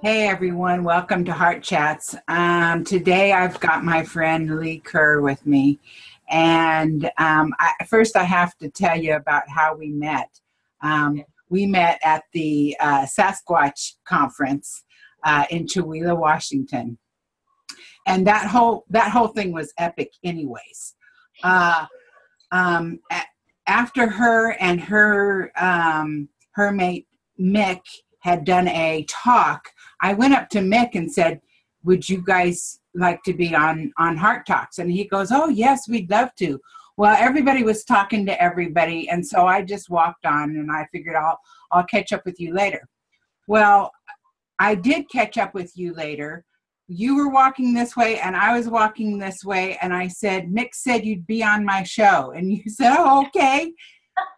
Hey everyone, welcome to Heart Chats. Today I've got my friend Leigh Kerr with me. And first I have to tell you about how we met. We met at the Sasquatch conference in Chihuahua, Washington. And that whole thing was epic anyways. After her and her mate Mick had done a talk, I went up to Mick and said, would you guys like to be on Heart Talks? And he goes, oh yes, we'd love to. Well, everybody was talking to everybody, and so I just walked on, and I figured I'll catch up with you later. Well, I did catch up with you later. You were walking this way, and I was walking this way, and I said, Mick said you'd be on my show. And you said, oh, okay.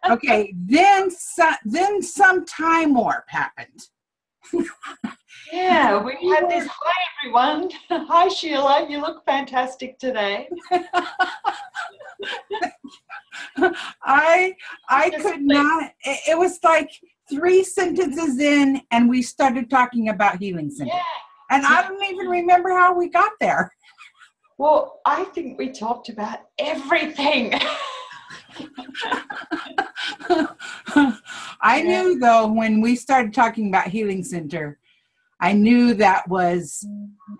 Okay, then some time warp happened. Yeah, we had this. Hi, everyone. Hi, Sheila. You look fantastic today. I could not. It was like 3 sentences in, and we started talking about Healing Center. Yeah. And I don't even remember how we got there. Well, I think we talked about everything. I knew though when we started talking about Healing Center, I knew that was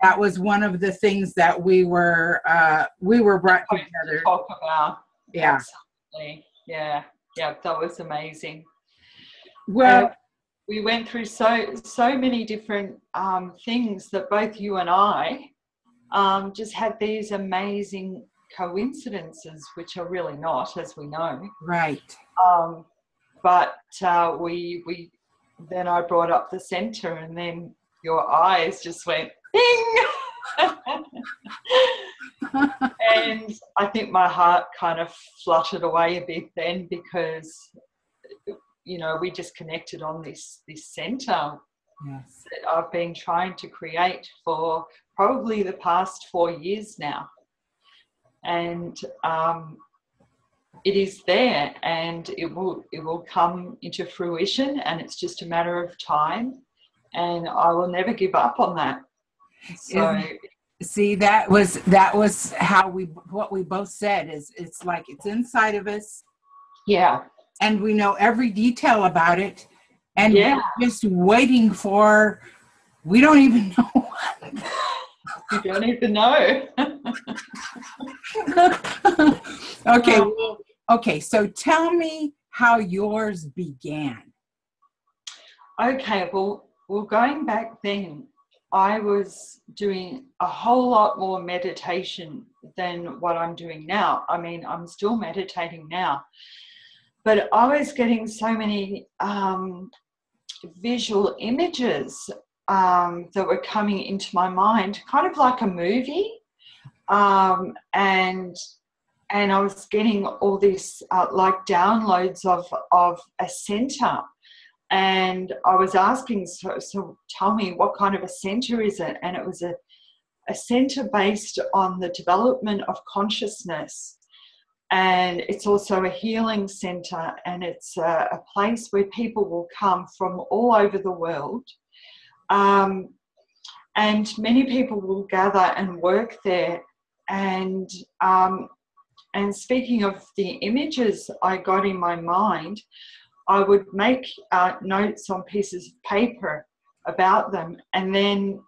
one of the things that we were brought together. Talk about. Yeah. Absolutely. Yeah. Yeah. That was amazing. Well, we went through so many different things that both you and I just had these amazing coincidences, which are really not, as we know. Right. But we then I brought up the center, and then your eyes just went bing. And I think my heart kind of fluttered away a bit then, because we just connected on this center. Yes. That I've been trying to create for probably the past 4 years now. And it is there, and it will come into fruition, and it's just a matter of time, and I will never give up on that. So see, that was how what we both said is it's like it's inside of us. Yeah. And we know every detail about it, and we're just waiting for, we don't even know what. You don't even know. Okay, so tell me how yours began. Okay, well, going back then, I was doing a whole lot more meditation than what I'm doing now. I mean, I'm still meditating now, but I was getting so many visual images that were coming into my mind, kind of like a movie, and I was getting all this like downloads of a center, and I was asking, so tell me, what kind of a center is it? And it was a center based on the development of consciousness, and it's also a healing center, and it's a place where people will come from all over the world. And many people will gather and work there. And speaking of the images I got in my mind, I would make notes on pieces of paper about them. And then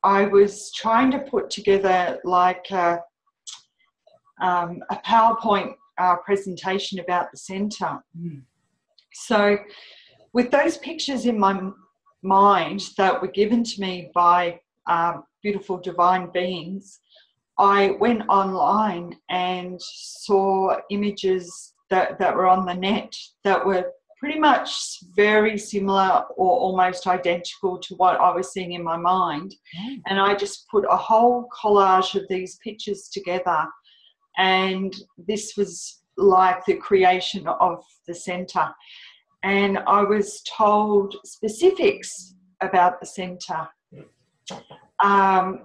I was trying to put together like a PowerPoint presentation about the center. So with those pictures in my mind that were given to me by beautiful divine beings, I went online and saw images that were on the net that were pretty much very similar or almost identical to what I was seeing in my mind. And I just put a whole collage of these pictures together, and this was like the creation of the center. And I was told specifics about the center.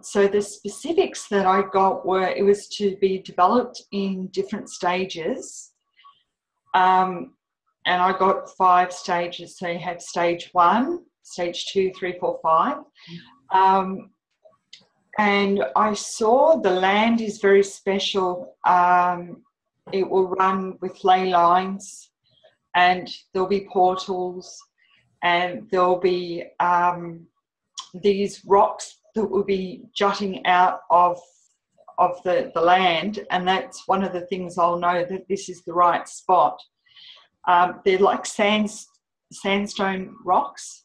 So the specifics that I got were, it was to be developed in different stages. And I got 5 stages. So you had stage 1, stage 2, 3, 4, 5. And I saw the land is very special. It will run with ley lines, and there'll be portals, and there'll be these rocks that will be jutting out of the land, and that's one of the things I'll know that this is the right spot. They're like sandstone rocks,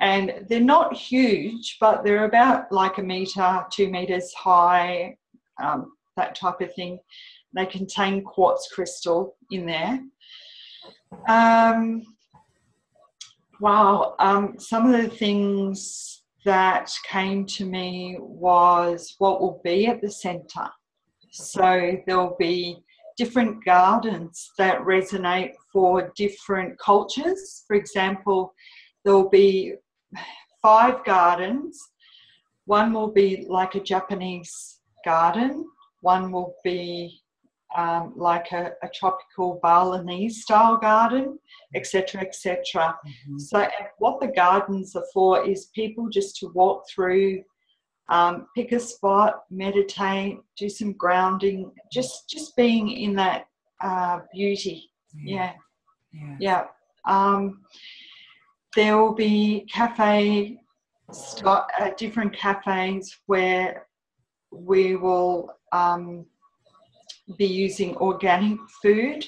and they're not huge, but they're about like 1 metre, 2 metres high, that type of thing. They contain quartz crystal in there. Some of the things that came to me was what will be at the centre. So there'll be different gardens that resonate for different cultures. For example, there'll be 5 gardens. One will be like a Japanese garden. One will be like a tropical Balinese style garden, etc., etc. So what the gardens are for is people just to walk through, pick a spot, meditate, do some grounding, just being in that beauty. Yeah. There will be different cafes where we will be using organic food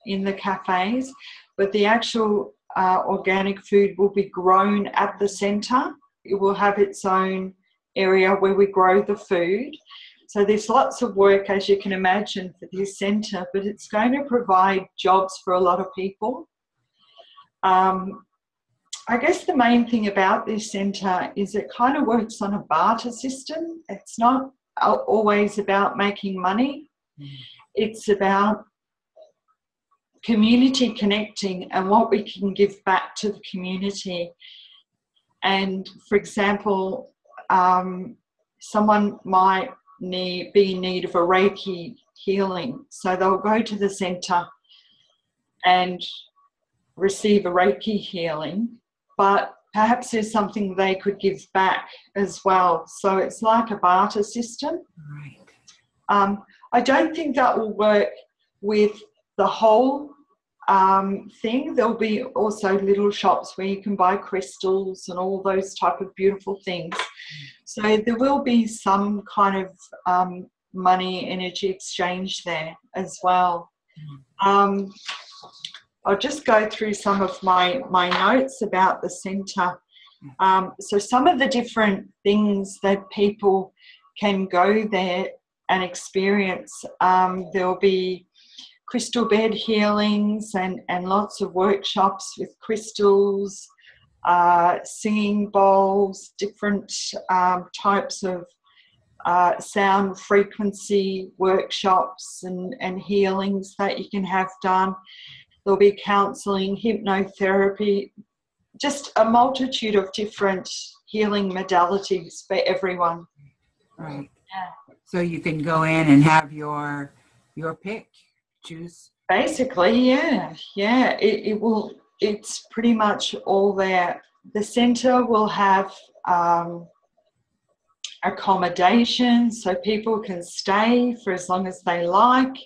in the cafes, but the actual organic food will be grown at the centre. It will have its own area where we grow the food. So there's lots of work, as you can imagine, for this centre, but it's going to provide jobs for a lot of people. I guess the main thing about this centre is it kind of works on a barter system. It's not always about making money. It's about community connecting and what we can give back to the community. And for example, someone might be in need of a Reiki healing, so they'll go to the centre and receive a Reiki healing, but perhaps there's something they could give back as well. So it's like a barter system. Right. I don't think that will work with the whole thing. There'll be also little shops where you can buy crystals and all those type of beautiful things. So there will be some kind of money energy exchange there as well. I'll just go through some of my notes about the centre. So some of the different things that people can go there and experience. There'll be crystal bed healings and lots of workshops with crystals, singing bowls, different types of sound frequency workshops and healings that you can have done. There'll be counselling, hypnotherapy, just a multitude of different healing modalities for everyone. Right. Yeah. So you can go in and have your pick, choose. Basically, yeah. It's pretty much all there. The centre will have accommodation, so people can stay for as long as they like.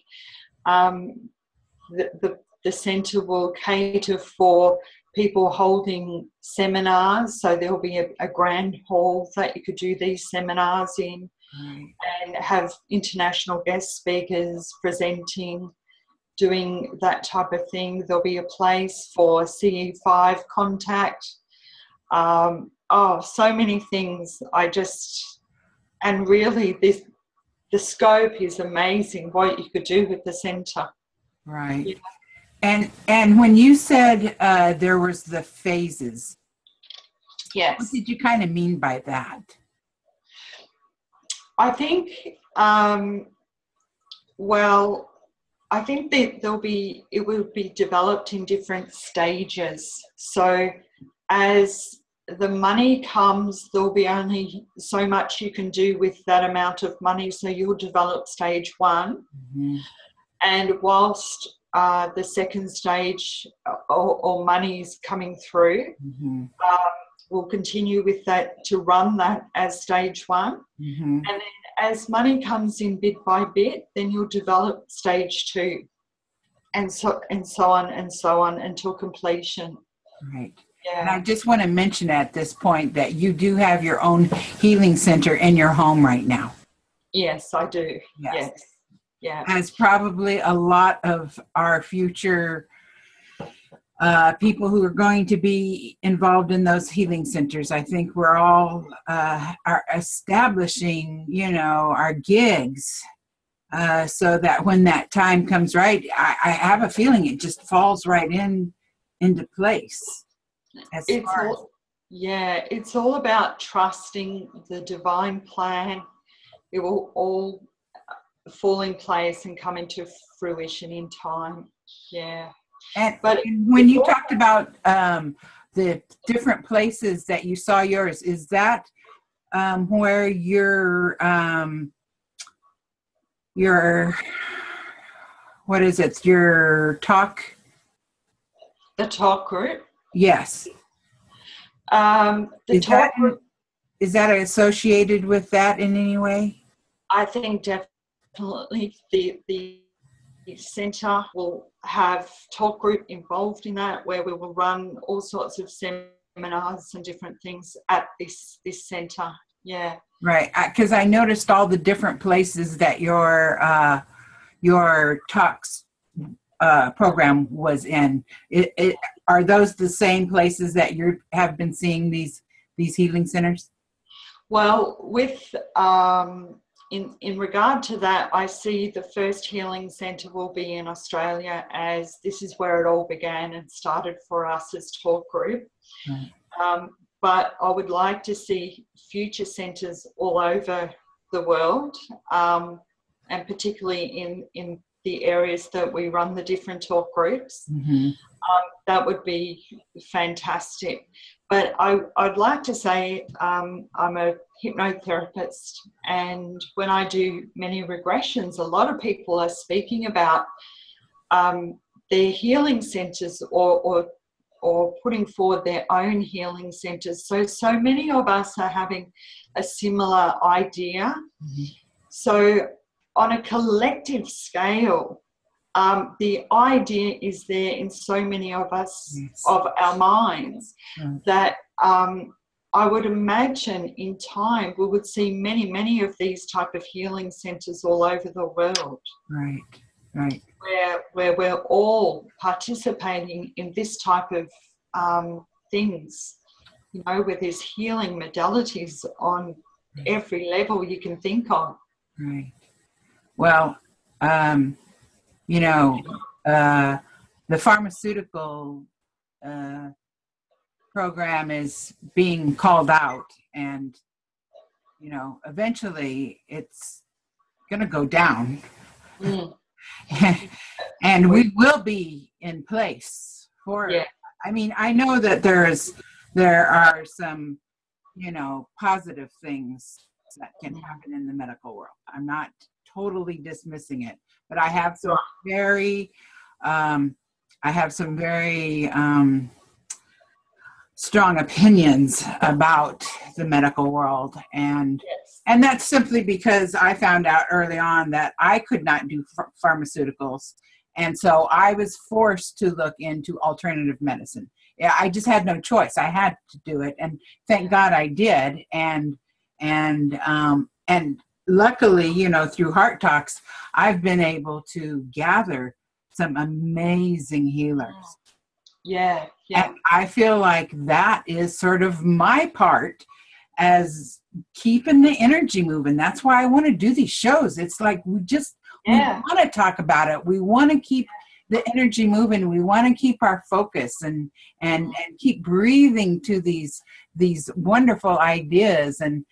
The centre will cater for people holding seminars, so there'll be a grand hall that you could do these seminars in. Right. And have international guest speakers presenting, doing that type of thing. There'll be a place for CE5 contact. So many things. And really the scope is amazing what you could do with the centre. Right. Yeah. And when you said there was the phases, yes, what did you kind of mean by that? I think, I think that it will be developed in different stages. So as the money comes, there'll be only so much you can do with that amount of money. So you'll develop stage 1. Mm-hmm. And whilst the second stage or money is coming through, mm-hmm. we'll continue with that, to run that as stage 1. Mm-hmm. And then as money comes in bit by bit, then you'll develop stage 2, and so on and so on until completion. Right. Yeah. And I just want to mention at this point that you do have your own healing center in your home right now. Yes, I do. Yes. Yeah. As probably a lot of our future people who are going to be involved in those healing centers. I think we're all are establishing, our gigs so that when that time comes right, I have a feeling it just falls right into place. It's all about trusting the divine plan. It will all fall in place and come into fruition in time. Yeah. But when you talked about the different places that you saw yours, is that where your what is it? Your talk? The talk group? Yes. The talk group. Is that associated with that in any way? I think definitely the centre will have talk group involved in that, where we will run all sorts of seminars and different things at this centre. Yeah. Right, because I noticed all the different places that your talks program was in. Are those the same places that you have been seeing these healing centers? Well, with in regard to that, I see the first healing centre will be in Australia, as this is where it all began and started for us as talk group. Right. But I would like to see future centres all over the world, and particularly in the areas that we run the different talk groups. Mm-hmm. That would be fantastic. But I'd like to say I'm a hypnotherapist, and when I do many regressions, a lot of people are speaking about their healing centres or putting forward their own healing centres. So many of us are having a similar idea. Mm-hmm. So on a collective scale, the idea is there in so many of us, yes, of our minds, right, that I would imagine in time we would see many of these type of healing centres all over the world. Right, right. Where we're all participating in this type of things, where there's healing modalities on every level you can think of. Right. Well, the pharmaceutical program is being called out, and eventually it's going to go down. Mm. And we will be in place for it. I mean, I know that there are some positive things that can happen in the medical world. I'm not totally dismissing it, but I have some very strong opinions about the medical world, and that's simply because I found out early on that I could not do pharmaceuticals, and so I was forced to look into alternative medicine. I just had no choice. I had to do it, and thank God I did. And luckily, through Heart Talks, I've been able to gather some amazing healers. Yeah. And I feel like that is sort of my part as keeping the energy moving. That's why I want to do these shows. It's like we want to talk about it. We want to keep the energy moving. We want to keep our focus and keep breathing to these wonderful ideas. And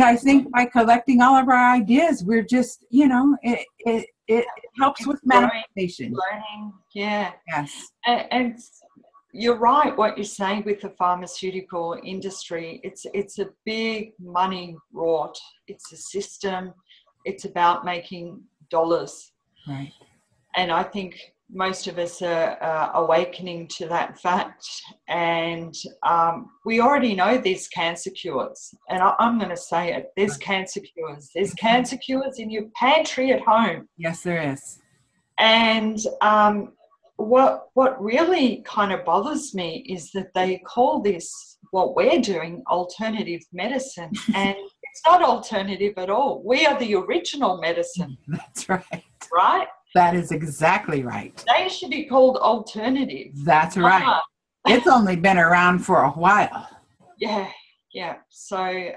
I think by collecting all of our ideas, we're just, it helps with manifestation. Learning, yeah. Yes. And you're right what you're saying with the pharmaceutical industry. It's a big money rot. It's a system. It's about making dollars. Right. And I think most of us are awakening to that fact. And we already know there's cancer cures. And I'm going to say it. There's cancer cures. There's cancer cures in your pantry at home. Yes, there is. And what really kind of bothers me is that they call this, what we're doing, alternative medicine. And it's not alternative at all. We are the original medicine. That's right. Right? That is exactly right. They should be called alternative. That's right. It's only been around for a while. Yeah. So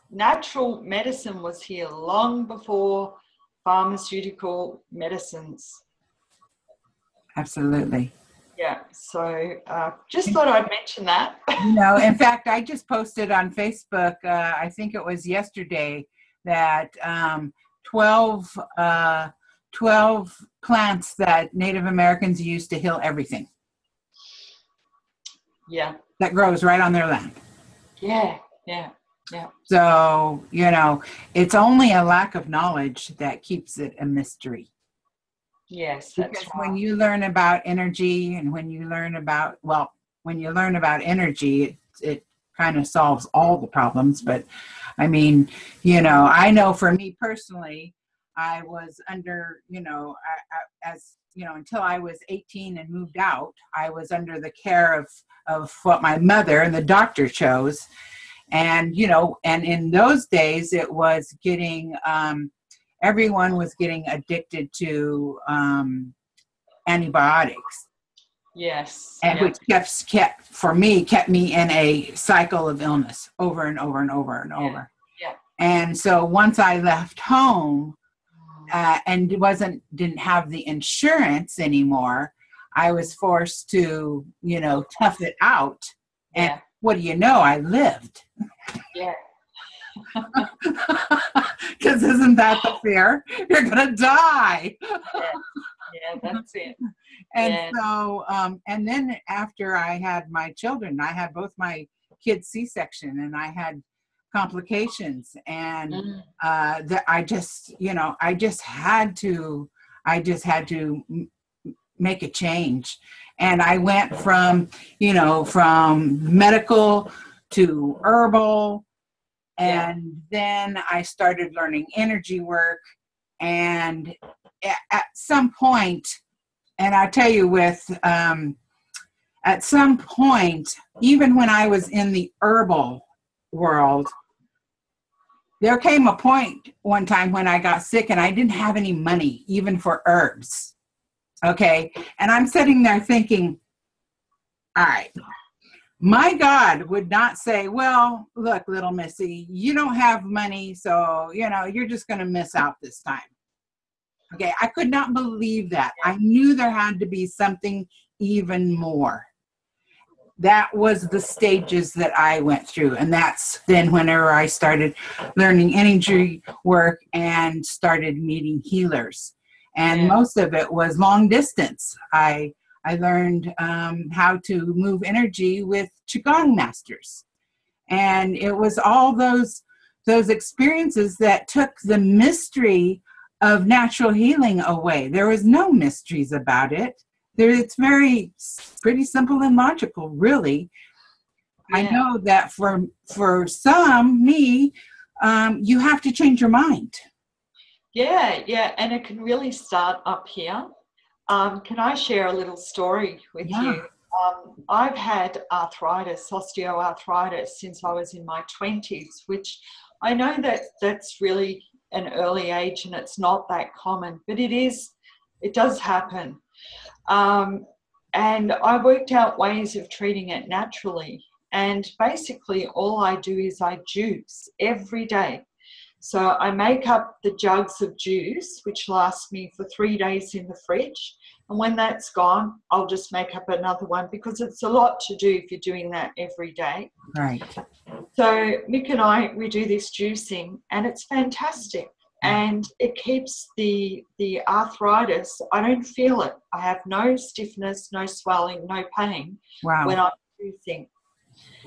natural medicine was here long before pharmaceutical medicines. Absolutely. Yeah. So just thought I'd mention that. In fact, I just posted on Facebook, I think it was yesterday, that 12 plants that Native Americans use to heal everything. Yeah. That grows right on their land. Yeah. So, it's only a lack of knowledge that keeps it a mystery. Yes, that's because right. when you learn about energy and when you learn about energy, it kind of solves all the problems. But I mean, I know for me personally, I was under, until I was 18 and moved out, I was under the care of what my mother and the doctor chose. And, and in those days it was getting, everyone was getting addicted to antibiotics. Yes. And which kept me in a cycle of illness over and over and over and over. Yeah. And so once I left home and didn't have the insurance anymore, I was forced to, tough it out. And what do you know? I lived. Yeah. Because isn't that the fear? You're gonna die. Yeah, that's it. And so, and then after I had my children, I had both my kids C-section, and I had complications, and I just had to make a change. And I went from medical to herbal. And then I started learning energy work. And at some point, and I tell you at some point, even when I was in the herbal world, there came a point one time when I got sick and I didn't have any money, even for herbs. Okay. And I'm sitting there thinking, all right, my God would not say, well, look, little missy, you don't have money, so, you're just going to miss out this time. Okay, I could not believe that. I knew there had to be something even more. That was the stages that I went through. And that's then whenever I started learning energy work and started meeting healers. And most of it was long distance. I learned how to move energy with Qigong masters. And it was all those experiences that took the mystery of natural healing away. There was no mysteries about it. It's pretty simple and logical, really. Yeah. I know that for some, me, you have to change your mind. Yeah, and it can really start up here. Can I share a little story with you? I've had osteoarthritis, since I was in my 20s, which I know that's really an early age and it's not that common, but it does happen. And I worked out ways of treating it naturally. And basically all I do is I juice every day. So I make up the jugs of juice, which lasts me for 3 days in the fridge. And when that's gone, I'll just make up another one, because it's a lot to do if you're doing that every day. Right. So Mick and I, we do this juicing, and it's fantastic. And it keeps the arthritis. I don't feel it. I have no stiffness, no swelling, no pain when I'm juicing.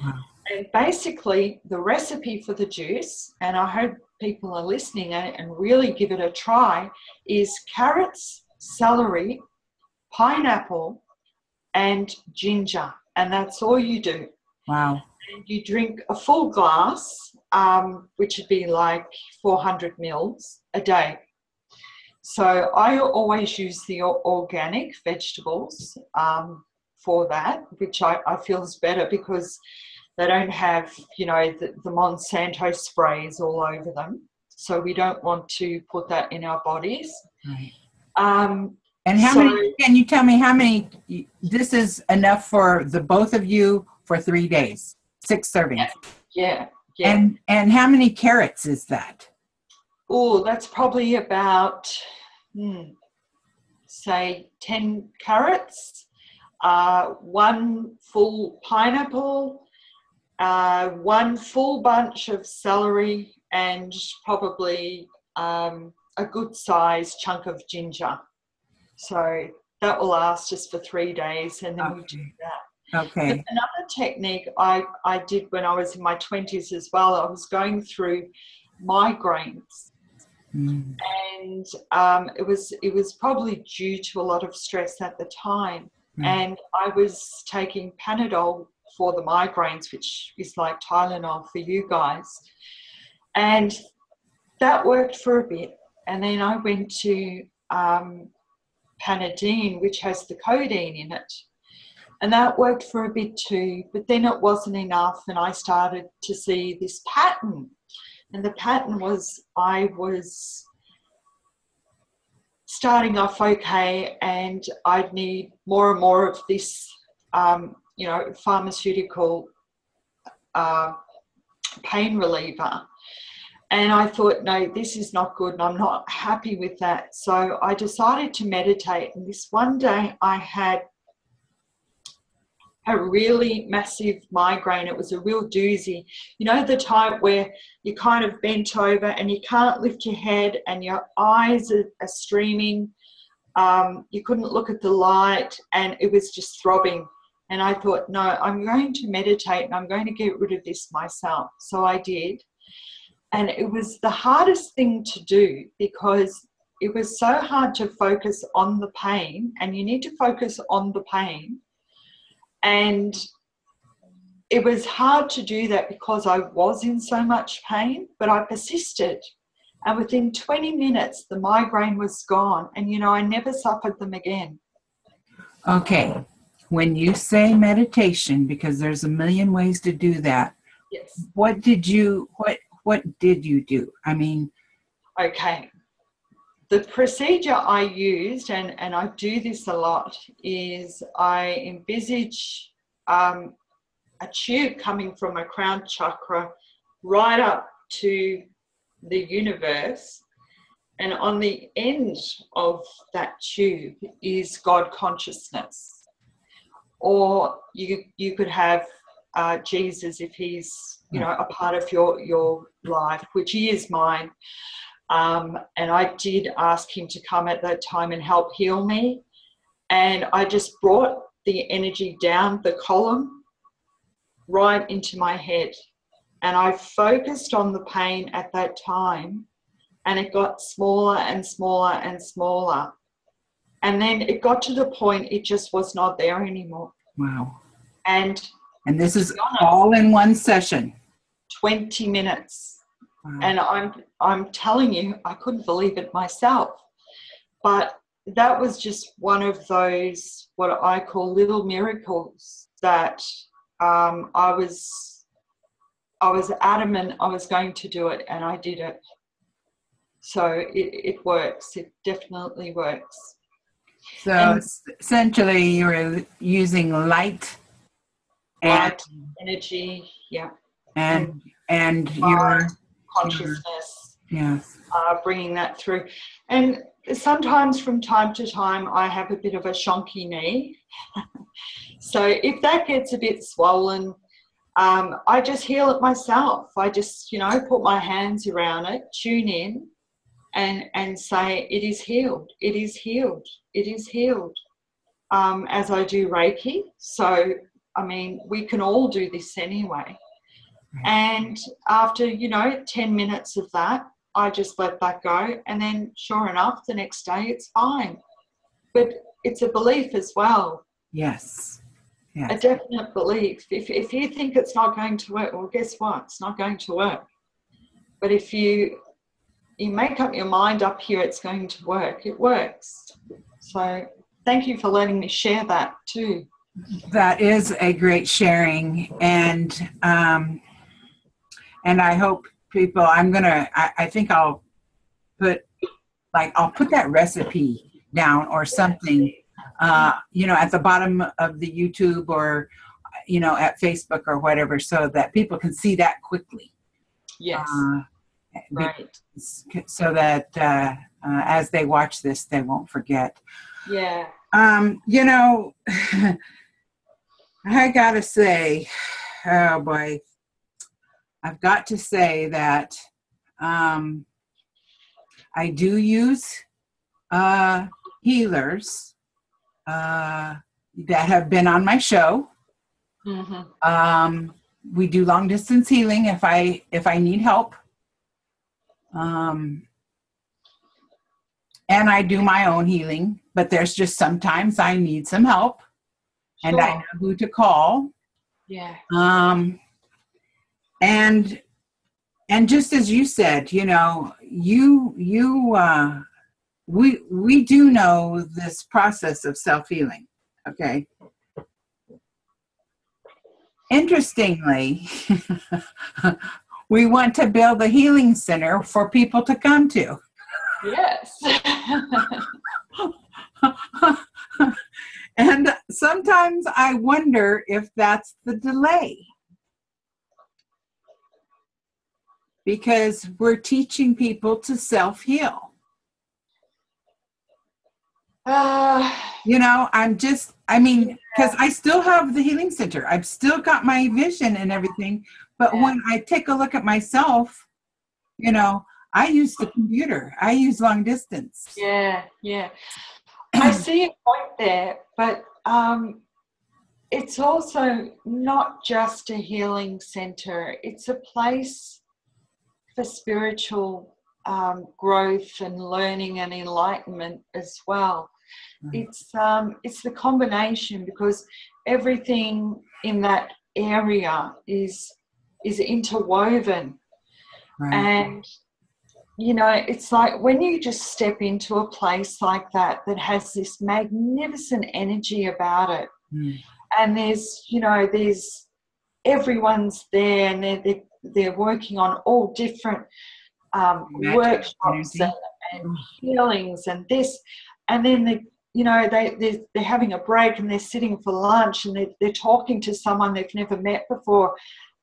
Wow. And basically the recipe for the juice, and I hope people are listening and really give it a try, is carrots, celery, pineapple, and ginger. And that's all you do. Wow. And you drink a full glass, which would be like 400 mils a day. So I always use the organic vegetables for that, which I feel is better because they don't have, you know, the Monsanto sprays all over them. So we don't want to put that in our bodies. Right. And how many, can you tell me how many, this is enough for the both of you for 3 days, 6 servings? Yeah. And how many carrots is that? Oh, that's probably about, say, 10 carrots, 1 full pineapple, 1 full bunch of celery, and probably a good size chunk of ginger. So that will last us for 3 days, and then we do that. Okay. But another technique I did when I was in my 20s as well, I was going through migraines. And it was probably due to a lot of stress at the time. And I was taking Panadol for the migraines, which is like Tylenol for you guys. And that worked for a bit. And then I went to Panadine, which has the codeine in it. And that worked for a bit too, but then it wasn't enough, and I started to see this pattern. And the pattern was I was starting off okay, and I'd need more and more of this, you know, pharmaceutical pain reliever. And I thought, no, this is not good, and I'm not happy with that. So I decided to meditate. And this one day I had a really massive migraine. It was a real doozy. You know, the type where you kind of bent over and you can't lift your head and your eyes are streaming. You couldn't look at the light, and it was just throbbing. And I thought, no, I'm going to meditate and I'm going to get rid of this myself. So I did. And it was the hardest thing to do because it was so hard to focus on the pain, and you need to focus on the pain. And it was hard to do that because I was in so much pain, but I persisted. And within 20 minutes, the migraine was gone. And, you know, I never suffered them again. Okay. When you say meditation, because there's a million ways to do that. Yes. What did you do? I mean. Okay. The procedure I used, and I do this a lot, is I envisage a tube coming from my crown chakra right up to the universe, and on the end of that tube is God consciousness. Or you could have Jesus if he's, you know, a part of your life, which he is mine. And I did ask him to come at that time and help heal me. And I just brought the energy down the column right into my head. And I focused on the pain at that time, and it got smaller and smaller and smaller. And then it got to the point it just was not there anymore. Wow. And this is all in one session. 20 minutes. Wow. And I'm telling you, I couldn't believe it myself. But that was just one of those, what I call little miracles, that I was adamant I was going to do it, and I did it. So it works. It definitely works. So essentially you're using light and energy, yeah. And your consciousness, yes, bringing that through. And sometimes from time to time I have a bit of a shonky knee. So if that gets a bit swollen, I just heal it myself. I just, you know, put my hands around it, tune in, and say, it is healed, it is healed, it is healed, as I do Reiki. So, I mean, we can all do this anyway. And after, you know, 10 minutes of that, I just let that go. And then sure enough, the next day it's fine. but it's a belief as well. Yes. A Yes. definite belief. If you think it's not going to work, well, guess what? It's not going to work. But if you make up your mind up here, it's going to work. It works. So thank you for letting me share that too. That is a great sharing, and I hope people. I think I'll put that recipe down or something, at the bottom of the YouTube or, at Facebook or whatever, so that people can see that quickly. Yes. Right. So that as they watch this, they won't forget. Yeah. I gotta say, oh boy, I've got to say that I do use healers that have been on my show. Mm-hmm. We do long distance healing if I need help. And I do my own healing, but there's just sometimes I need some help. Sure. And I know who to call. Yeah. And just as you said, we do know this process of self-healing. Okay. Interestingly, we want to build a healing center for people to come to. Yes. And sometimes I wonder if that's the delay. Because we're teaching people to self-heal. Because I still have the healing center. I've still got my vision and everything. But when I take a look at myself, I use the computer. I use long distance. Yeah. I see your point there, but it's also not just a healing center. It's a place for spiritual growth and learning and enlightenment as well. Mm-hmm. It's the combination, because everything in that area is interwoven. Right. And it's like when you just step into a place like that has this magnificent energy about it. Mm. And there's everyone's there, and they're working on all different workshops and healings and this, and then they're having a break and they're sitting for lunch and they're talking to someone they've never met before.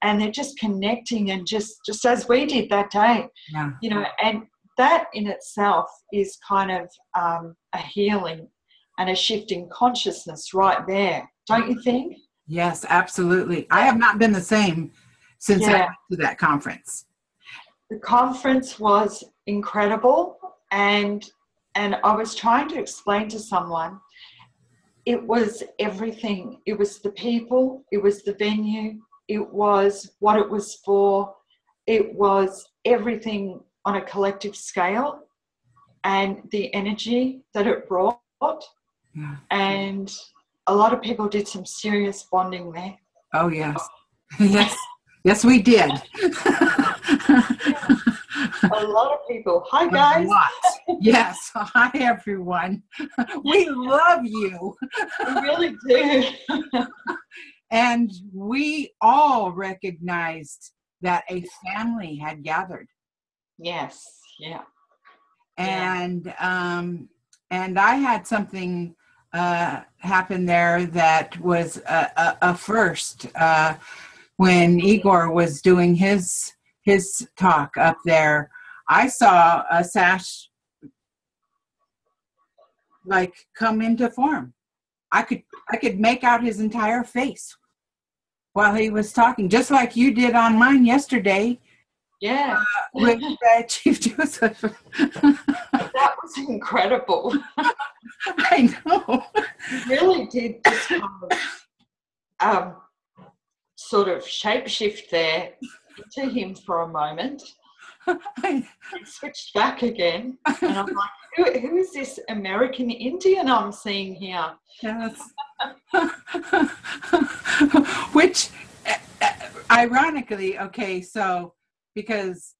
And they're just connecting, and just as we did that day, and that in itself is kind of a healing and a shift in consciousness right there, don't you think? Yes, absolutely. I have not been the same since I went to that conference. The conference was incredible, and I was trying to explain to someone, it was everything. It was the people, it was the venue, it was what it was for. It was everything on a collective scale, and the energy that it brought. Yeah. And a lot of people did some serious bonding there. Oh, yes. Yes, we did. A lot of people. Hi, guys. Yes. Hi, everyone. We love you. We really do. And we all recognized that a family had gathered. Yes. Yeah. And I had something happen there that was a first when Igor was doing his talk up there. I saw a sash come into form. I could make out his entire face while he was talking, just like you did on mine yesterday. Yeah. With Chief Joseph. That was incredible. I know. You really did just kind of sort of shapeshift there into him for a moment. And switched back again. And I'm like, who is this American Indian I'm seeing here? Yes. Which, ironically, okay, so because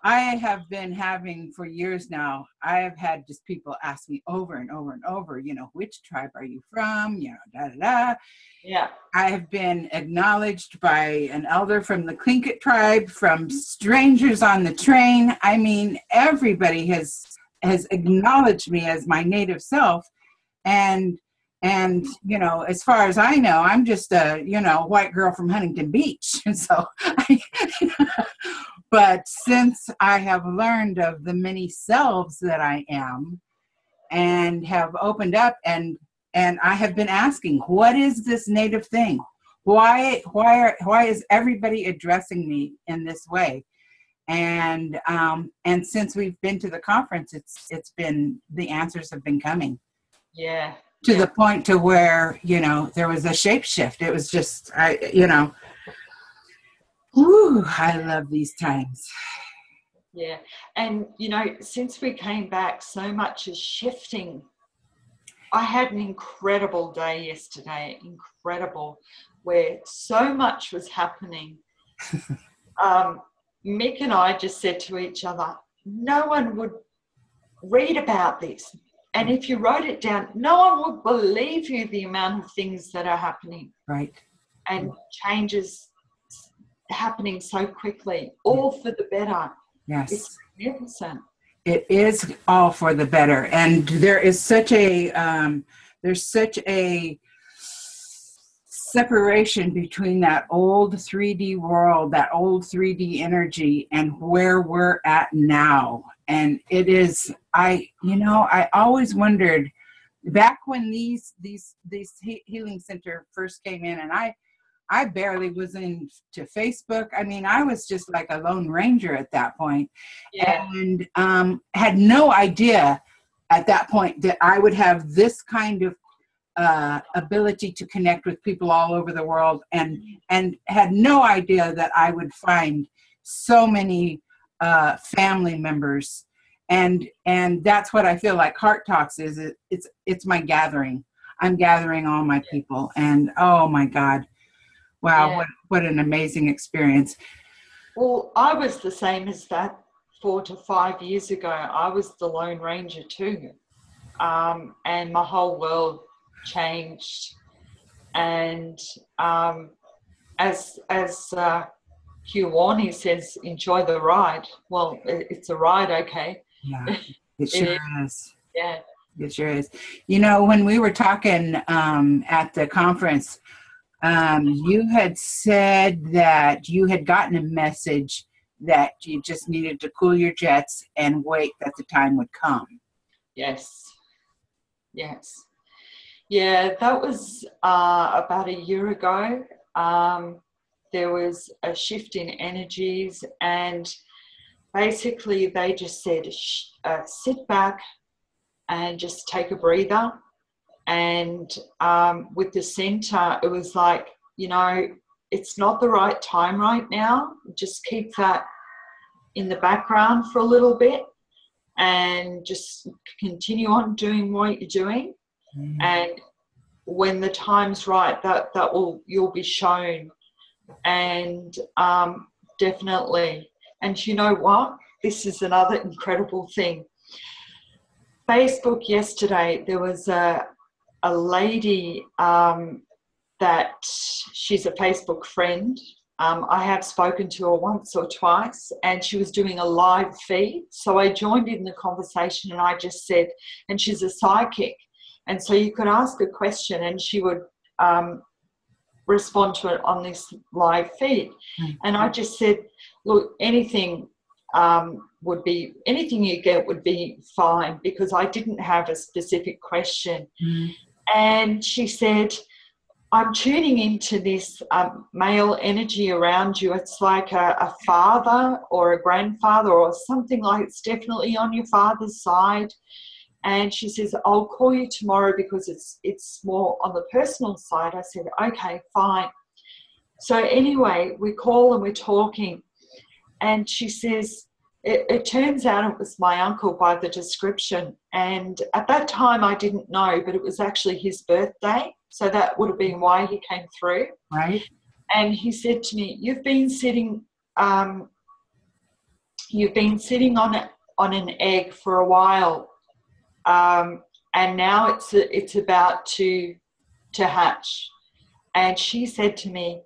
I have been having for years now, I have had just people ask me over and over and over, you know, which tribe are you from? You know, da da da. Yeah. I have been acknowledged by an elder from the Tlingit tribe, from strangers on the train. I mean, everybody has acknowledged me as my native self. And you know, as far as I know, I'm just a, you know, white girl from Huntington Beach. And so but since I have learned of the many selves that I am and have opened up, and I have been asking, what is this native thing? Why is everybody addressing me in this way? And since we've been to the conference, it's been, the answers have been coming. Yeah. To the point to where, you know, there was a shape shift. It was just, you know, whew, I love these times. Yeah. And, you know, since we came back, so much is shifting. I had an incredible day yesterday, incredible, where so much was happening. Mick and I just said to each other, no one would read about this. And if you wrote it down, no one would believe you, the amount of things that are happening. Right. And changes happening so quickly, all for the better. Yes. It's magnificent. It is all for the better. And there is such a, there's such a separation between that old 3D world, that old 3D energy, and where we're at now. And it is, I always wondered back when these healing center first came in, and I barely was into Facebook. I mean, I was just like a lone ranger at that point. Yeah. And had no idea at that point that I would have this kind of ability to connect with people all over the world, and had no idea that I would find so many family members. And that's what I feel like Heart Talks is. It's my gathering. I'm gathering all my people, and oh my God. Wow, Yeah. what an amazing experience. Well, I was the same as that 4 to 5 years ago. I was the Lone Ranger too. And my whole world changed. And as Hugh Warney says, enjoy the ride. Well, it's a ride, okay? Yeah, it sure is. Yeah. It sure is. You know, when we were talking at the conference, you had said that you had gotten a message that you just needed to cool your jets and wait that the time would come. Yes. Yes. Yeah, that was about a year ago. There was a shift in energies, and basically they just said, sit back and just take a breather. And with the center, it was like, you know, it's not the right time right now. Just keep that in the background for a little bit and just continue on doing what you're doing. Mm. And when the time's right, you'll be shown. And definitely. And you know what? This is another incredible thing. Facebook yesterday, there was a lady that she's a Facebook friend. I have spoken to her once or twice, and she was doing a live feed. So I joined in the conversation, and I just said, and she's a psychic. And so you could ask a question and she would respond to it on this live feed. Mm-hmm. And I just said, look, anything you get would be fine, because I didn't have a specific question. Mm-hmm. And she said, I'm tuning into this male energy around you. It's like a father or a grandfather or something like, it's definitely on your father's side. And she says, I'll call you tomorrow because it's more on the personal side. I said, okay, fine. So anyway, we call and we're talking. And she says, It turns out it was my uncle by the description. And at that time I didn't know, but it was actually his birthday. So that would have been why he came through. Right. And he said to me, you've been sitting on an egg for a while. And now it's about to hatch. And she said to me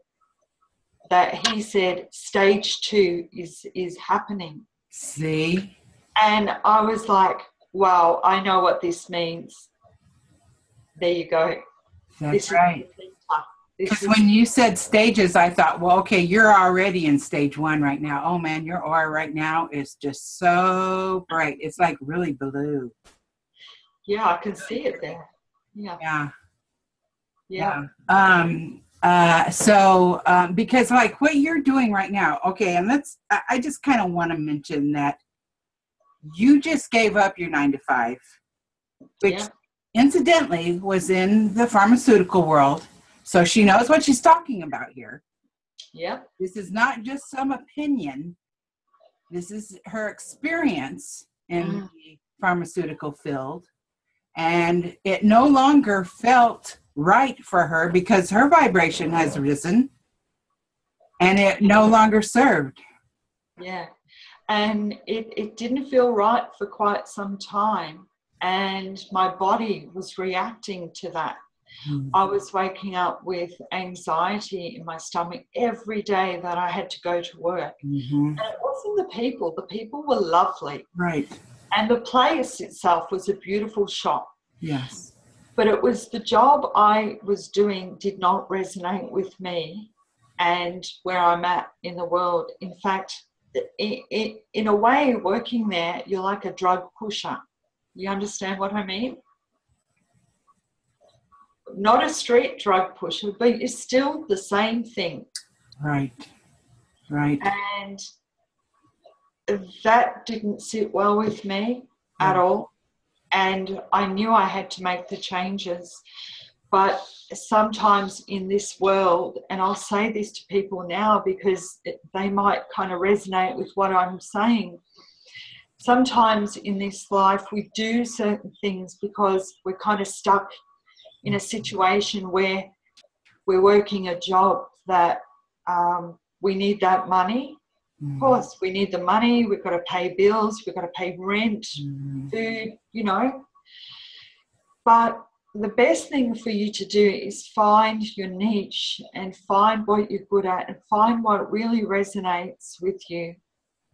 that he said stage 2 is happening. See? And I was like, wow, I know what this means. There you go. That's right. Because when you said stages, I thought, well, okay, you're already in stage 1 right now. Oh, man, your aura right now is just so bright. It's like really blue. Yeah, I can see it there. Yeah. Because like what you're doing right now, okay, and I just kind of want to mention that you just gave up your 9 to 5, which incidentally was in the pharmaceutical world. So she knows what she's talking about here. Yeah. This is not just some opinion. This is her experience in the pharmaceutical field. And it no longer felt right for her because her vibration has risen and it no longer served. Yeah. And it didn't feel right for quite some time. And my body was reacting to that. I was waking up with anxiety in my stomach every day that I had to go to work. And it wasn't the people. The people were lovely. Right. And the place itself was a beautiful shop. Yes. But it was the job I was doing did not resonate with me and where I'm at in the world. In fact, in a way, working there, you're like a drug pusher. You understand what I mean? Not a street drug pusher, but it's still the same thing. Right. Right. And that didn't sit well with me at all. And I knew I had to make the changes. But sometimes in this world, and I'll say this to people now because they might kind of resonate with what I'm saying, sometimes in this life we do certain things because we're kind of stuck in a situation where we're working a job that we need that money. Of course, we need the money. We've got to pay bills. We've got to pay rent, food, you know. But the best thing for you to do is find your niche and find what you're good at and find what really resonates with you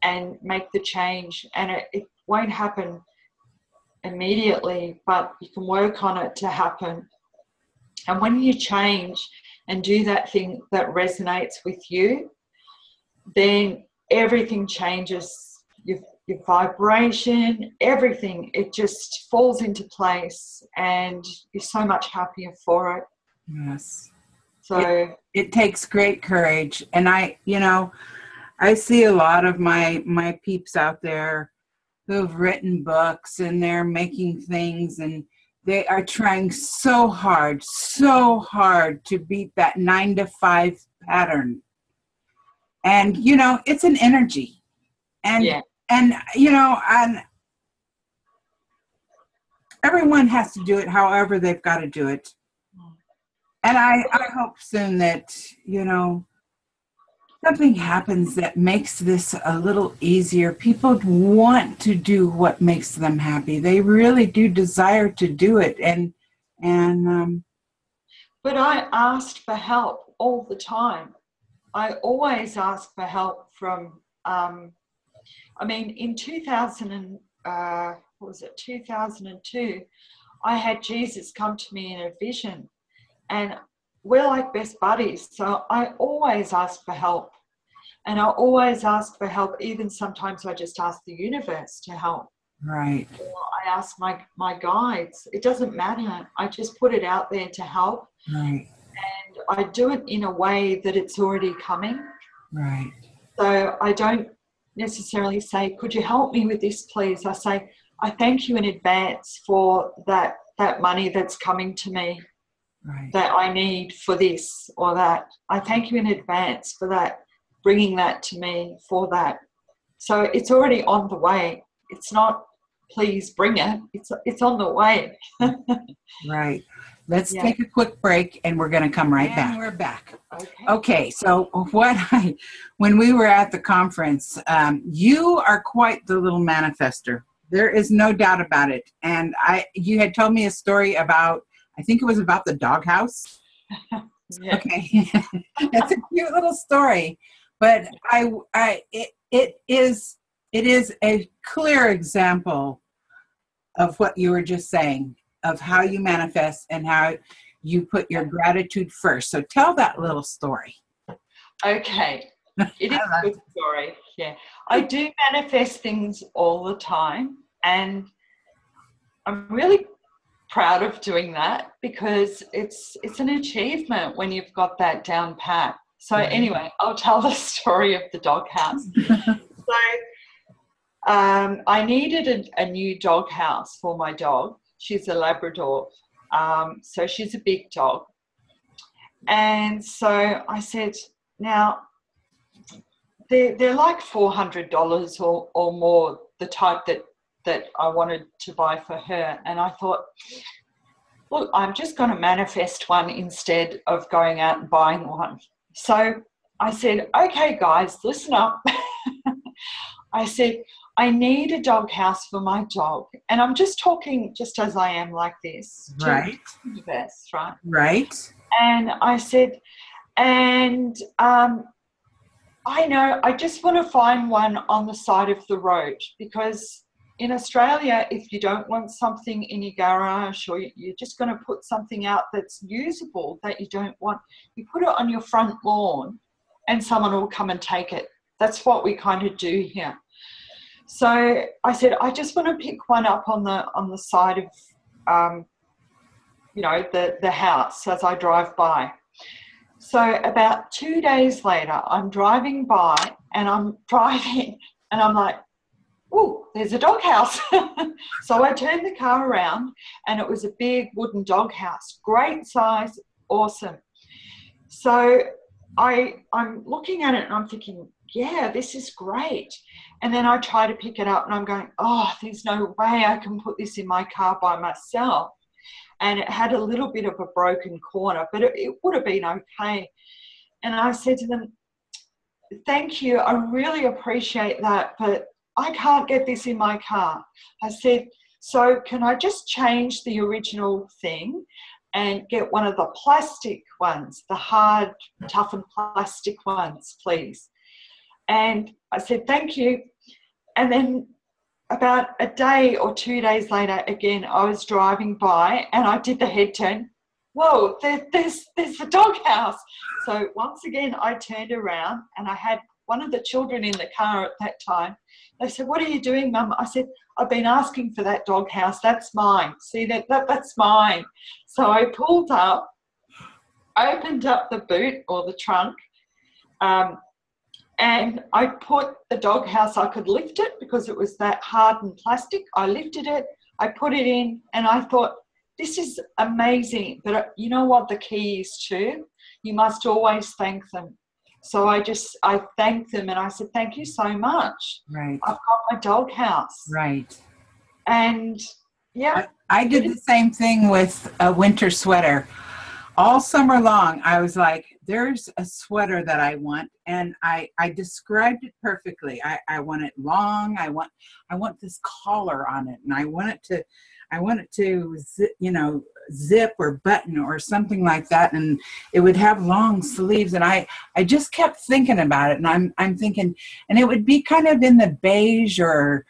and make the change. And it won't happen immediately, but you can work on it to happen. And when you change and do that thing that resonates with you, then everything changes, your vibration, everything, it just falls into place and you're so much happier for it. Yes. So it takes great courage. And I see a lot of my peeps out there who've written books and they're making things and they are trying so hard to beat that 9 to 5 pattern. And, it's an energy. And, and everyone has to do it however they've got to do it. And I hope soon that, something happens that makes this a little easier. People want to do what makes them happy. They really do desire to do it. But I asked for help all the time. I always ask for help from, in 2002, I had Jesus come to me in a vision and we're like best buddies. So I always ask for help and I always ask for help. Even sometimes I just ask the universe to help. Right. Or I ask my guides. It doesn't matter. I just put it out there to help. Right. And I do it in a way that it's already coming. Right. So I don't necessarily say, could you help me with this, please? I say, I thank you in advance for that money that's coming to me. Right. That I need for this or that. I thank you in advance for that, bringing that to me for that. So it's already on the way. It's not, please bring it. It's on the way. Right. Let's take a quick break, and we're going to come right back. We're back. Okay. So when we were at the conference, you are quite the little manifester. There is no doubt about it. And you had told me a story about, I think it was about the doghouse. Yeah. Okay. That's a cute little story, but it is a clear example of what you were just saying, of how you manifest and how you put your gratitude first. So tell that little story. Okay. It is a good story. Yeah. I do manifest things all the time, and I'm really proud of doing that because it's an achievement when you've got that down pat. So anyway, I'll tell the story of the doghouse. So I needed a new doghouse for my dog. She's a Labrador, so she's a big dog. And so I said, now, they're like $400 or more, the type that I wanted to buy for her. And I thought, look, I'm just going to manifest one instead of going out and buying one. So I said, okay, guys, listen up. I said, I need a doghouse for my dog. And I'm just talking just as I am like this. Right. The best, right? Right. And I said, and I know I just want to find one on the side of the road, because in Australia, if you don't want something in your garage, or you're just going to put something out that's usable that you don't want, you put it on your front lawn and someone will come and take it. That's what we kind of do here. So I said, I just want to pick one up on the side of, the house as I drive by. So about 2 days later, I'm driving by and I'm like, oh, there's a doghouse. So I turned the car around and it was a big wooden doghouse, great size, awesome. So I'm looking at it and I'm thinking, yeah, this is great. And then I try to pick it up and I'm going, oh, there's no way I can put this in my car by myself. And it had a little bit of a broken corner, but it would have been okay. And I said to them, thank you, I really appreciate that, but I can't get this in my car. I said, so can I just change the original thing and get one of the plastic ones, the hard, toughened plastic ones, please? And I said, thank you. And then about a day or 2 days later, again, I was driving by and I did the head turn. Whoa, there's the doghouse. So once again, I turned around and I had one of the children in the car at that time. They said, what are you doing, Mum? I said, I've been asking for that doghouse. That's mine. See, that's mine. So I pulled up, opened up the boot or the trunk, and I put the doghouse, I could lift it because it was that hardened plastic. I lifted it, I put it in, and I thought, this is amazing. But you know what the key is too? You must always thank them. So I thanked them and I said, thank you so much. Right. I've got my doghouse. Right. And yeah. I did the same thing with a winter sweater. All summer long, I was like, there's a sweater that I want, and I described it perfectly. I want it long. I want this collar on it, and I want it to zip or button or something like that, and it would have long sleeves. And I just kept thinking about it, and I'm thinking, and it would be kind of in the beige or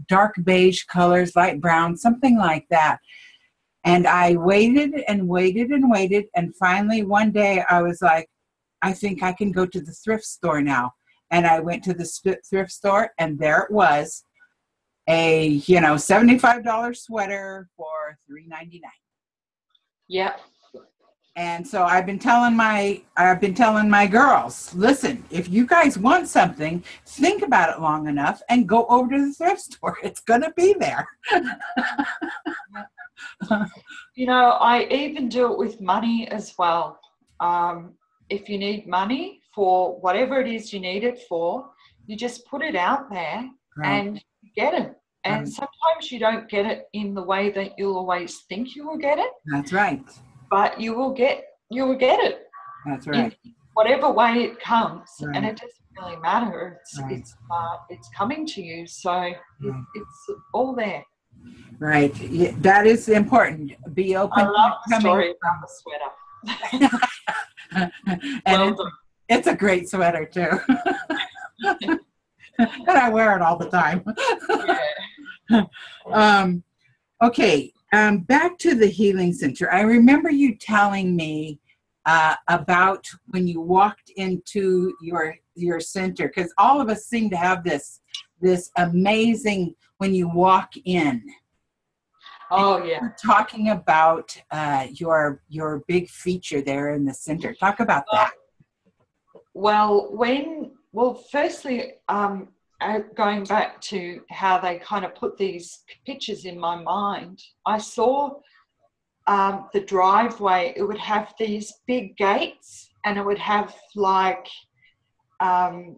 dark beige colors, light brown, something like that. And I waited and waited and waited. And finally one day I was like, I think I can go to the thrift store now. And I went to the thrift store and there it was, a, $75 sweater for $3.99. Yeah. And so I've been telling my girls, listen, if you guys want something, think about it long enough and go over to the thrift store. It's going to be there. I even do it with money as well. If you need money for whatever it is you need it for, you just put it out there and you get it. And sometimes you don't get it in the way that you'll always think you will get it. That's right. But you will get it. That's right. In whatever way it comes, Right. and it doesn't really matter. It's coming to you, so it's all there. Right. Yeah, that is important. Be open. I love the story about the sweater. And it's a great sweater too. And I wear it all the time. Okay. Back to the healing center. I remember you telling me about when you walked into your center, because all of us seem to have this amazing when you walk in. Oh yeah. You're talking about your big feature there in the center. Talk about that. Firstly, going back to how they kind of put these pictures in my mind, I saw the driveway. It would have these big gates, and it would have like a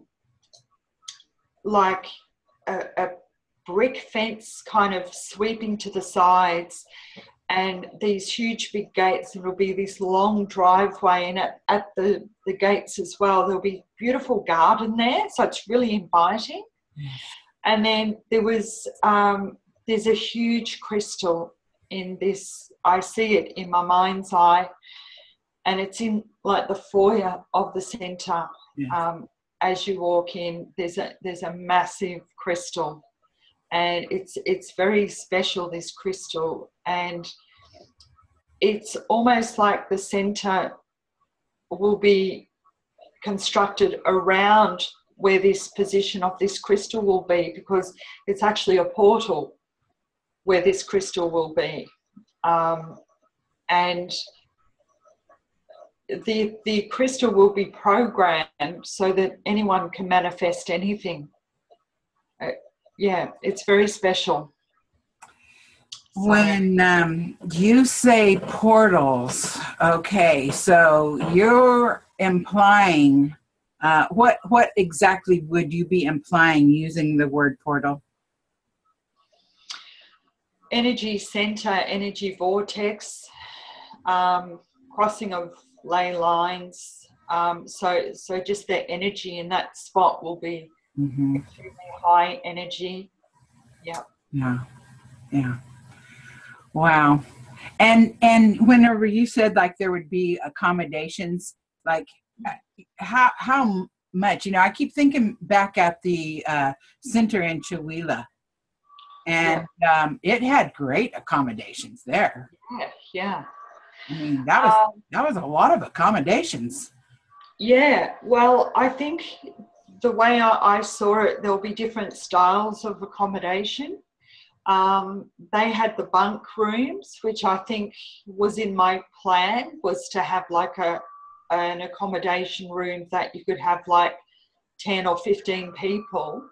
brick fence kind of sweeping to the sides, and these huge big gates, and it'll be this long driveway, and at the gates as well there'll be beautiful garden there, so it's really inviting. And then there's a huge crystal in this. I see it in my mind's eye, and it's in like the foyer of the centre. As you walk in, there's a massive crystal, and it's very special, this crystal, and it's almost like the centre will be constructed around where this position of this crystal will be, because it's actually a portal where this crystal will be. And the crystal will be programmed so that anyone can manifest anything. It's very special. When you say portals, okay, so you're implying, what exactly would you be implying using the word portal? Energy center, energy vortex, crossing of ley lines. So just the energy in that spot will be extremely high energy. Yeah. Wow. And whenever you said like there would be accommodations, like how much? I keep thinking back at the center in Chihuahua, and it had great accommodations there. Yeah. I mean, that was a lot of accommodations. Yeah. Well, I think the way I saw it, there'll be different styles of accommodation. They had the bunk rooms, which I think was in my plan, was to have like an accommodation room that you could have like 10 or 15 people.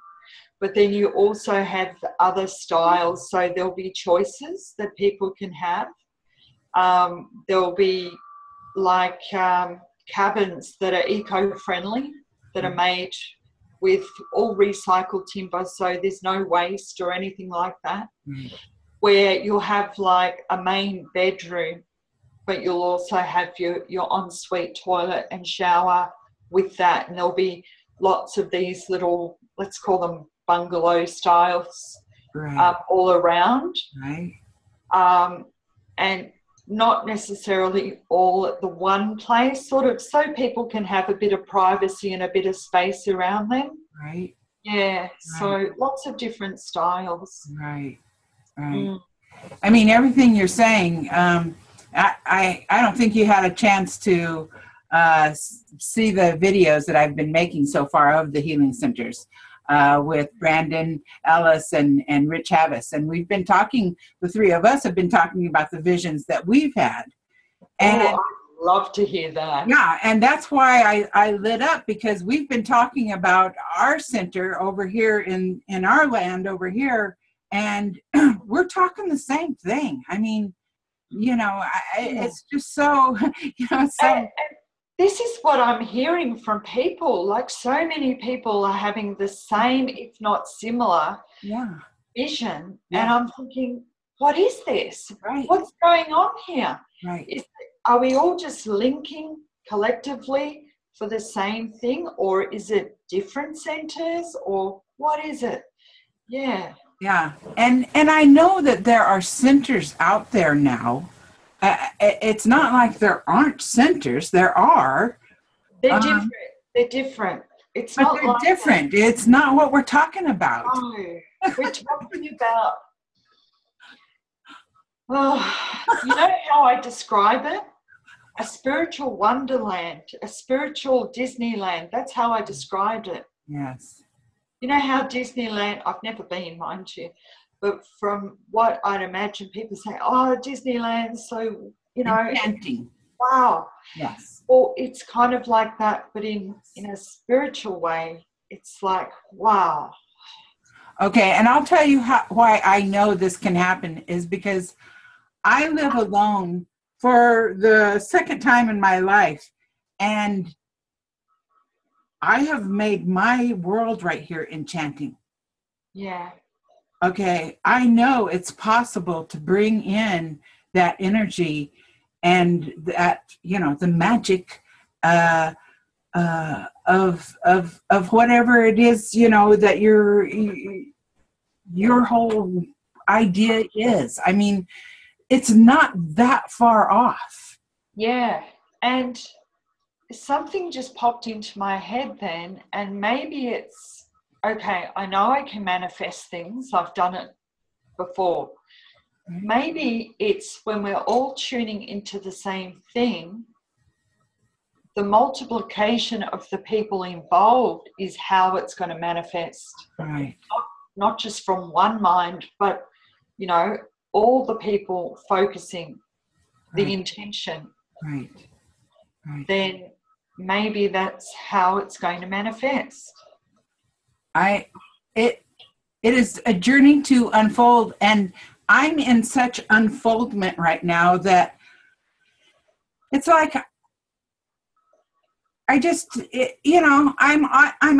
But then you also have other styles, so there'll be choices that people can have. There'll be like cabins that are eco-friendly, that are made with all recycled timber, so there's no waste or anything like that, where you'll have like a main bedroom, but you'll also have your ensuite toilet and shower with that, and there'll be lots of these little, let's call them bungalow styles, all around. And not necessarily all at the one place, sort of, so people can have a bit of privacy and a bit of space around them. So lots of different styles. I mean, everything you're saying, I don't think you had a chance to see the videos that I've been making so far of the healing centers with Brandon Ellis and Rich Havis. And we've been talking, the three of us have been talking about the visions that we've had. And I'd love to hear that. Yeah, and that's why I lit up, because we've been talking about our center over here in our land over here, and we're talking the same thing. I mean, it's just so, so. And this is what I'm hearing from people. Like, so many people are having the same, if not similar, vision. Yeah. And I'm thinking, what is this? Right. What's going on here? Right. Are we all just linking collectively for the same thing, or is it different centers, or what is it? Yeah. Yeah. And I know that there are centers out there now. It's not like there aren't centers. There are. They're different. They're different. It's but not they're like different. It's not what we're talking about. No, we're talking about, you know how I describe it? A spiritual wonderland, a spiritual Disneyland. That's how I described it. Yes. You know how Disneyland, I've never been, mind you, but from what I'd imagine, people say, oh, Disneyland's so, you know. Enchanting. Wow. Yes. Well, it's kind of like that, but in a spiritual way, it's like, wow. Okay, and I'll tell you why I know this can happen is because I live alone for the second time in my life, and I have made my world right here enchanting. Yeah. Okay, I know it's possible to bring in that energy and that, you know, the magic of whatever it is, you know, that your whole idea is. I mean, it's not that far off. Yeah. And something just popped into my head then, and maybe it's, okay, I know I can manifest things. I've done it before. Maybe it's when we're all tuning into the same thing, the multiplication of the people involved is how it's going to manifest. Right. Not just from one mind, but, you know, all the people focusing the intention. Right. Right. Then maybe that's how it's going to manifest. It is a journey to unfold, and I'm in such unfoldment right now that it's like I'm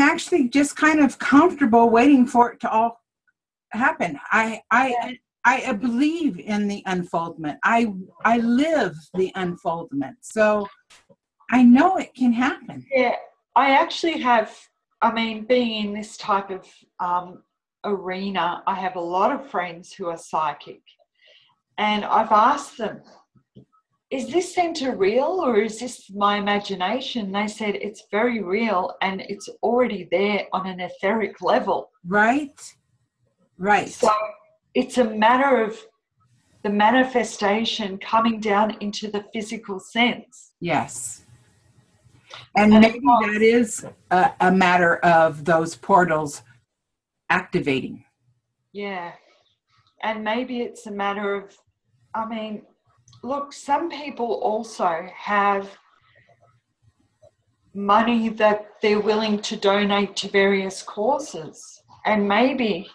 actually just kind of comfortable waiting for it to all happen. I believe in the unfoldment. I live the unfoldment, so I know it can happen. Yeah, I actually have. I mean, being in this type of arena, I have a lot of friends who are psychic, and I've asked them, is this center real or is this my imagination? They said it's very real and it's already there on an etheric level. Right. Right. So it's a matter of the manifestation coming down into the physical sense. Yes. And maybe that is a matter of those portals activating. Yeah. And maybe it's a matter of, I mean, look, some people also have money that they're willing to donate to various causes, and maybe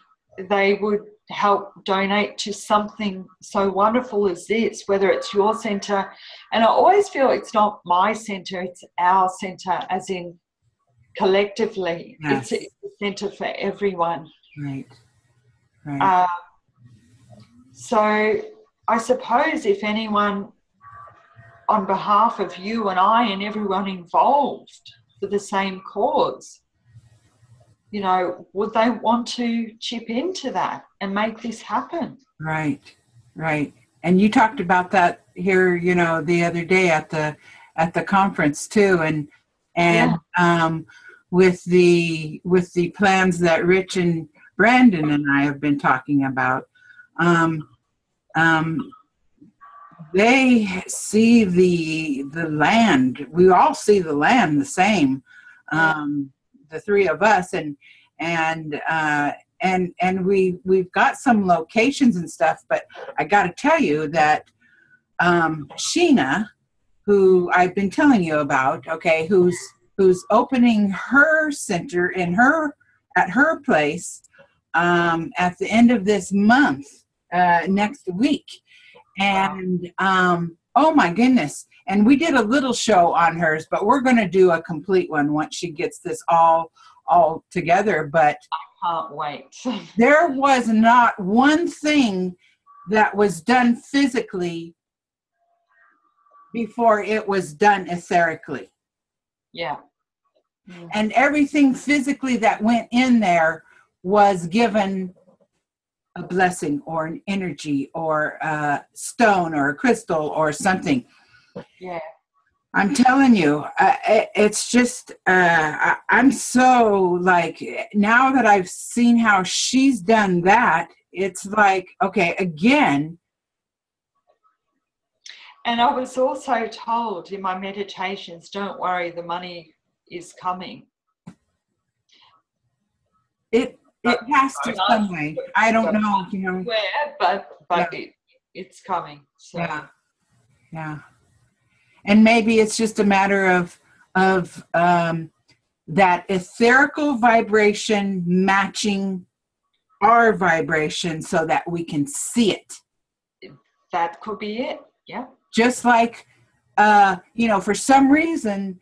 they would help donate to something so wonderful as this, whether it's your centre. And I always feel it's not my centre, it's our centre, as in collectively. Yes. It's a centre for everyone. Right. Right. So I suppose if anyone, on behalf of you and I and everyone involved for the same cause, you know, would they want to chip into that and make this happen? Right, right. And you talked about that here, you know, the other day at the conference too, and with the plans that Rich and Brandon and I have been talking about. They see the land. We all see the land the same. The three of us, and we've got some locations and stuff. But I got to tell you that Sheena, who I've been telling you about, okay, who's opening her center at her place at the end of this month, next week. And oh my goodness, And we did a little show on hers, but we're going to do a complete one once she gets this all together. But Can't wait. there was not one thing that was done physically before it was done etherically. Yeah. And everything physically that went in there was given a blessing or an energy or a stone or a crystal or something. Yeah. I'm telling you, it's just, I'm so like, now that I've seen how she's done that, it's like, okay, again. And I was also told in my meditations, don't worry, the money is coming. It has to some way. I don't know, you know. Where, but yeah. It's coming. So. Yeah. And maybe it's just a matter of that etherical vibration matching our vibration so that we can see it. That could be it. Yeah. Just like, for some reason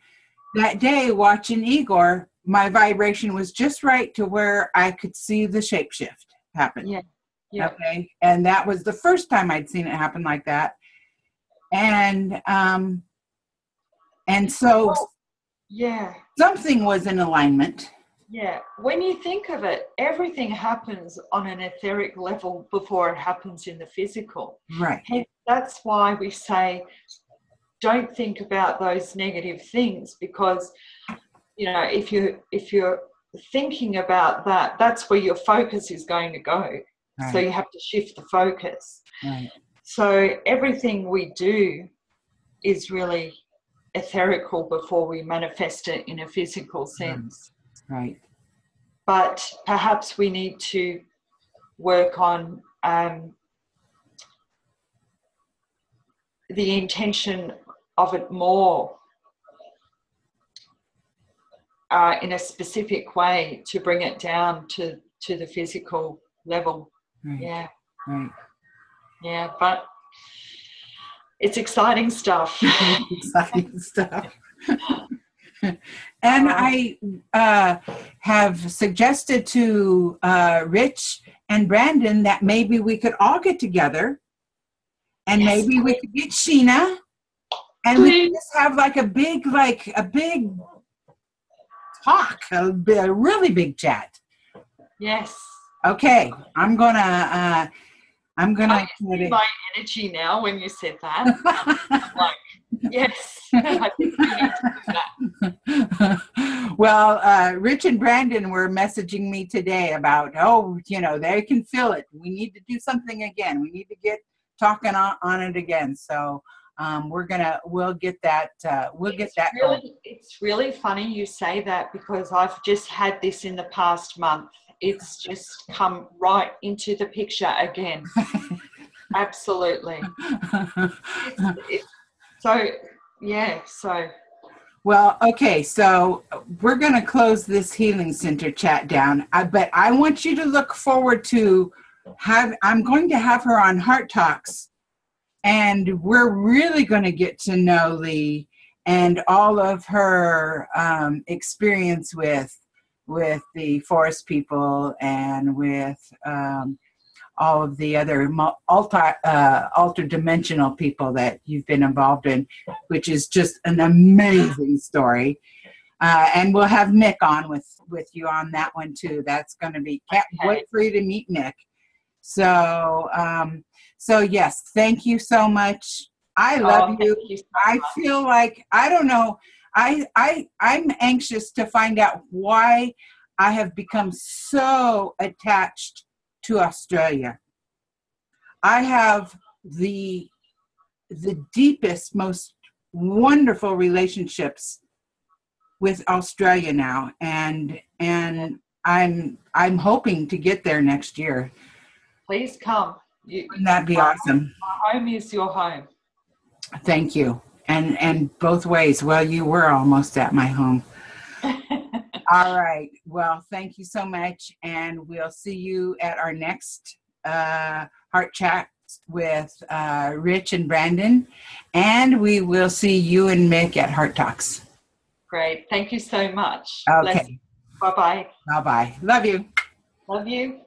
that day watching Igor, my vibration was just right to where I could see the shapeshift happen. Yeah. Yeah. Okay. And that was the first time I'd seen it happen like that. And so yeah, something was in alignment. Yeah. When you think of it, everything happens on an etheric level before it happens in the physical. Right. And that's why we say, don't think about those negative things, because, if you're thinking about that, that's where your focus is going to go. Right. So you have to shift the focus. Right. So everything we do is really etherical before we manifest it in a physical sense. Right. But perhaps we need to work on the intention of it more in a specific way to bring it down to the physical level. Right. Yeah. Right. Yeah, but it's exciting stuff. Exciting stuff. And I have suggested to Rich and Brandon that maybe we could all get together, and maybe we could get Sheena, and we could just have like a big talk, a really big chat. Yes. Okay, I'm gonna. I see my energy now when you said that. I'm like, yes, I think we need to do that. Well, Rich and Brandon were messaging me today about, they can feel it. We need to do something again. We need to get talking on it again. So we'll get that. Going. It's really funny you say that, because I've just had this in the past month. It's just come right into the picture again. Absolutely. So. Well, okay, so we're going to close this Healing Center chat down. But I want you to look forward to I'm going to have her on Heart Talks, and we're really going to get to know Leigh and all of her experience with the forest people and with all of the other alter-dimensional people that you've been involved in, which is just an amazing story. And we'll have Mick on with you on that one too. That's going to be, can't wait for you to meet Mick. So yes, thank you so much. I love you. You so I feel like, I don't know, I'm anxious to find out why I have become so attached to Australia. I have the deepest, most wonderful relationships with Australia now, and I'm hoping to get there next year. Please come. Wouldn't that be awesome? My home is your home. Thank you. And both ways. Well, you were almost at my home. All right. Well, thank you so much. And we'll see you at our next Heart Chat with Rich and Brandon, and we will see you and Mick at Heart Talks. Great. Thank you so much. Okay. Bye-bye. Bye-bye. Love you. Love you.